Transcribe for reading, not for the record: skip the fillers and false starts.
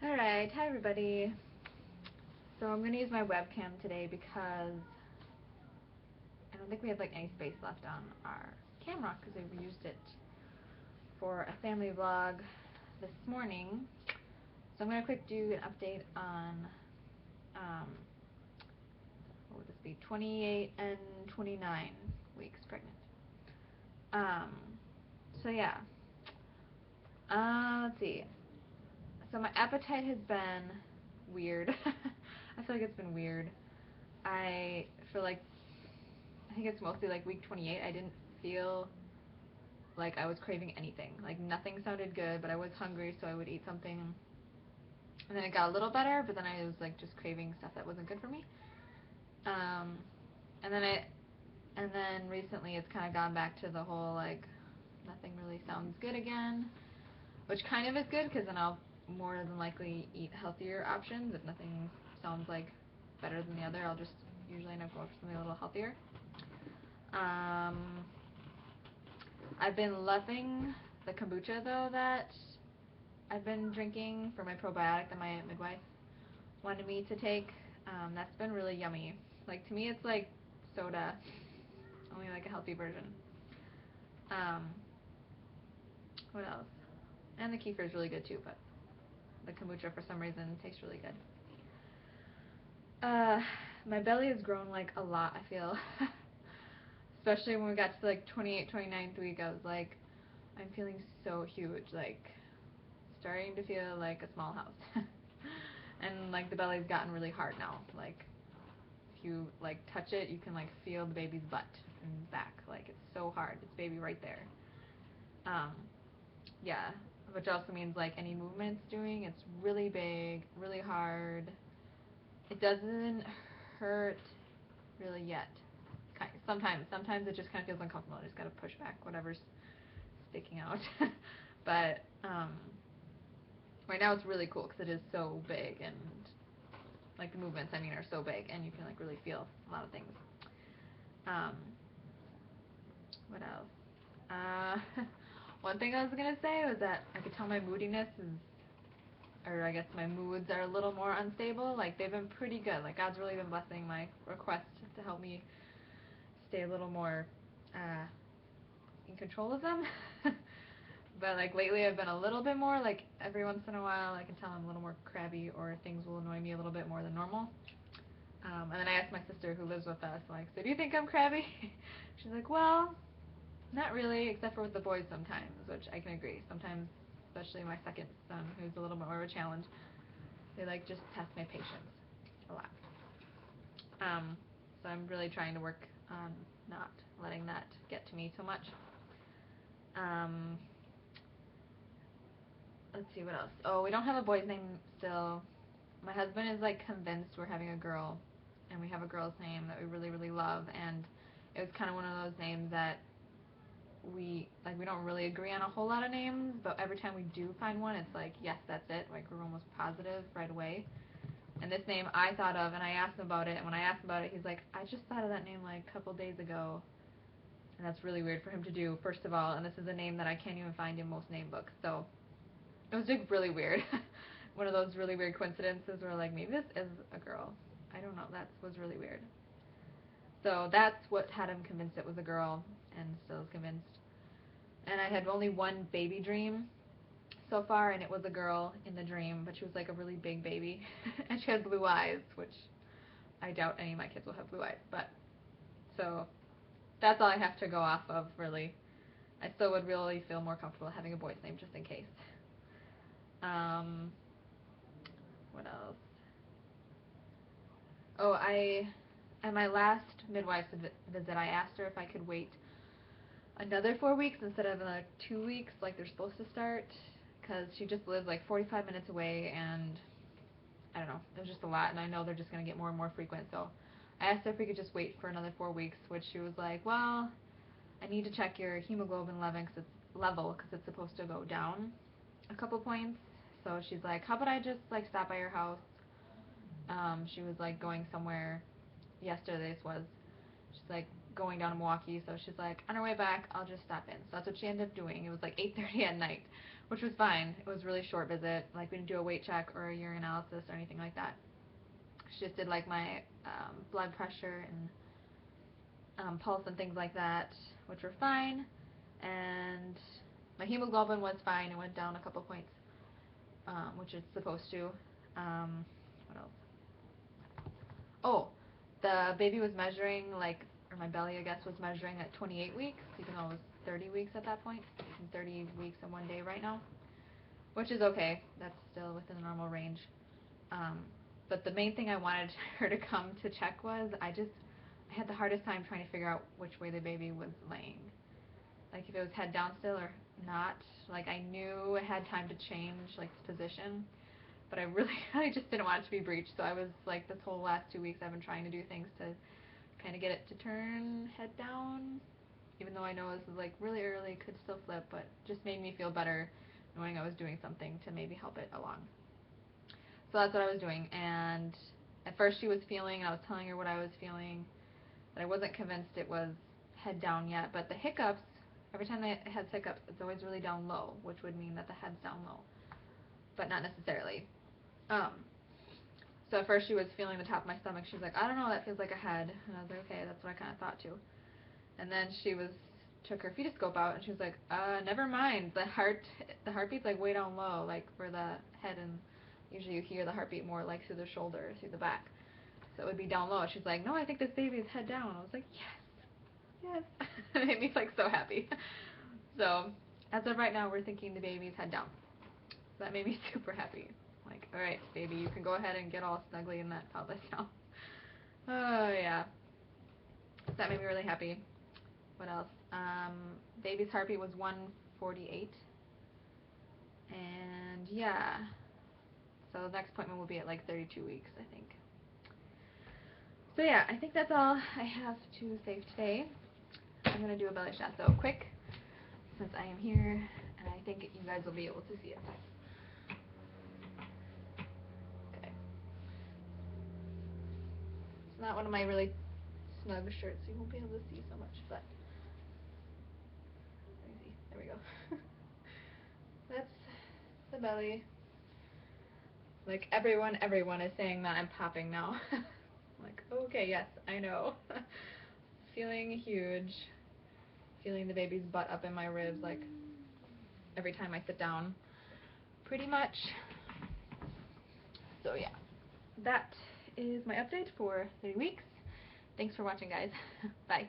Alright, hi everybody. So I'm going to use my webcam today because I don't think we have like any space left on our camera because we used it for a family vlog this morning. So I'm going to quick do an update on, what would this be, 28 and 29 weeks pregnant. Um, so yeah, let's see. So my appetite has been weird. I feel like it's been weird. For like, I think it's mostly like week 28, I didn't feel like I was craving anything. Like nothing sounded good, but I was hungry, so I would eat something. And then it got a little better, but then I was like just craving stuff that wasn't good for me. Um, and then recently it's kind of gone back to the whole like nothing really sounds good again, which kind of is good because then I'll more than likely eat healthier options. If nothing sounds like better than the other, I'll just usually end up going for something a little healthier. I've been loving the kombucha though that I've been drinking for my probiotic that my midwife wanted me to take. That's been really yummy. Like to me it's like soda, only like a healthy version. Um, what else? And the kefir is really good too, but the kombucha for some reason tastes really good. My belly has grown like a lot, I feel. Especially when we got to like 28, 29th week, I was like, I'm feeling so huge, like starting to feel like a small house. And like the belly's gotten really hard now. Like if you like touch it, you can like feel the baby's butt and back. Like it's so hard. It's baby right there. Um, yeah, which also means like any movements doing, it's really big, really hard. It doesn't hurt really yet. Sometimes it just kind of feels uncomfortable. I just gotta push back whatever's sticking out. But right now it's really cool because it is so big, and like the movements I mean are so big, and you can like really feel a lot of things. Um, what else? One thing I was gonna say was that I could tell my moodiness is, or I guess my moods are a little more unstable. Like they've been pretty good. Like God's really been blessing my request to help me stay a little more in control of them. But like lately I've been a little bit more like every once in a while I can tell I'm a little more crabby or things will annoy me a little bit more than normal. And then I asked my sister who lives with us, like, so do you think I'm crabby? She's like, well, not really, except for with the boys sometimes, which I can agree. Sometimes, especially my second son, who's a little bit more of a challenge, they like just test my patience a lot. So I'm really trying to work on not letting that get to me so much. Um, let's see what else. Oh, we don't have a boy's name still. My husband is like convinced we're having a girl, and we have a girl's name that we really, really love, and it was kind of one of those names that we don't really agree on a whole lot of names, but every time we do find one, it's like, yes, that's it. Like we're almost positive right away. And this name I thought of, and I asked him about it, and when I asked him about it, he's like, I just thought of that name like a couple days ago. And that's really weird for him to do, first of all, and this is a name that I can't even find in most name books, so it was like really weird. One of those really weird coincidences where like, maybe this is a girl. I don't know, that was really weird. So that's what had him convinced it was a girl, and still is convinced. And I had only one baby dream so far, and it was a girl in the dream, but she was like a really big baby. And she had blue eyes, which I doubt any of my kids will have blue eyes, but so that's all I have to go off of, really. I still would really feel more comfortable having a boy's name just in case. What else? Oh, at my last midwife's visit, I asked her if I could wait another 4 weeks instead of another 2 weeks like they're supposed to start, because she just lives like 45 minutes away, and I don't know, it was just a lot, and I know they're just going to get more and more frequent, so I asked her if we could just wait for another 4 weeks, which she was like, well, I need to check your hemoglobin level because it's supposed to go down a couple points. So she's like, how about I just like stop by your house? She was like going somewhere yesterday. This was she's like going down to Milwaukee, so she's like, on her way back I'll just stop in. So that's what she ended up doing. It was like 8:30 at night which was fine. It was a really short visit. Like, we didn't do a weight check or a urinalysis or anything like that. She just did like my blood pressure and pulse and things like that, which were fine. And my hemoglobin was fine. It went down a couple points, which it's supposed to. What else? Oh, the baby was measuring, like, or my belly, I guess, was measuring at 28 weeks, even though it was 30 weeks at that point. I'm 30 weeks and 1 day right now, which is okay. That's still within the normal range. But the main thing I wanted her to come to check was I had the hardest time trying to figure out which way the baby was laying. Like, if it was head down still or not. Like, I knew I had time to change, like, its position, but I just didn't want it to be breached. So I was like, this whole last 2 weeks I've been trying to do things to kind of get it to turn head down, even though I know this is like really early, it could still flip, but just made me feel better knowing I was doing something to maybe help it along. So that's what I was doing. And at first she was feeling, and I was telling her what I was feeling, that I wasn't convinced it was head down yet, but the hiccups, every time it has hiccups, it's always really down low, which would mean that the head's down low, but not necessarily. So at first she was feeling the top of my stomach. She was like, I don't know, that feels like a head. And I was like, okay, that's what I kind of thought too. And then she took her fetoscope out, and she was like, never mind, the heartbeat's like way down low, like for the head, and usually you hear the heartbeat more like through the shoulder, through the back. So it would be down low. She's like, no, I think this baby is head down. I was like, yes, yes. It made me like so happy. So as of right now, we're thinking the baby's head down. So that made me super happy. Like, alright, baby, you can go ahead and get all snuggly in that pelvis now. Oh, yeah. So that made me really happy. What else? Baby's heartbeat was 148. And, yeah. So the next appointment will be at like 32 weeks, I think. So, yeah, I think that's all I have to say today. I'm going to do a belly shot, though, quick, since I am here, and I think you guys will be able to see it. It's not one of my really snug shirts, so you won't be able to see so much, but let me see. There we go. That's the belly. Like, everyone is saying that I'm popping now. Like, okay, yes, I know. Feeling huge. Feeling the baby's butt up in my ribs, like, every time I sit down. Pretty much. So, yeah. That is my update for 30 weeks. Thanks for watching, guys. Bye.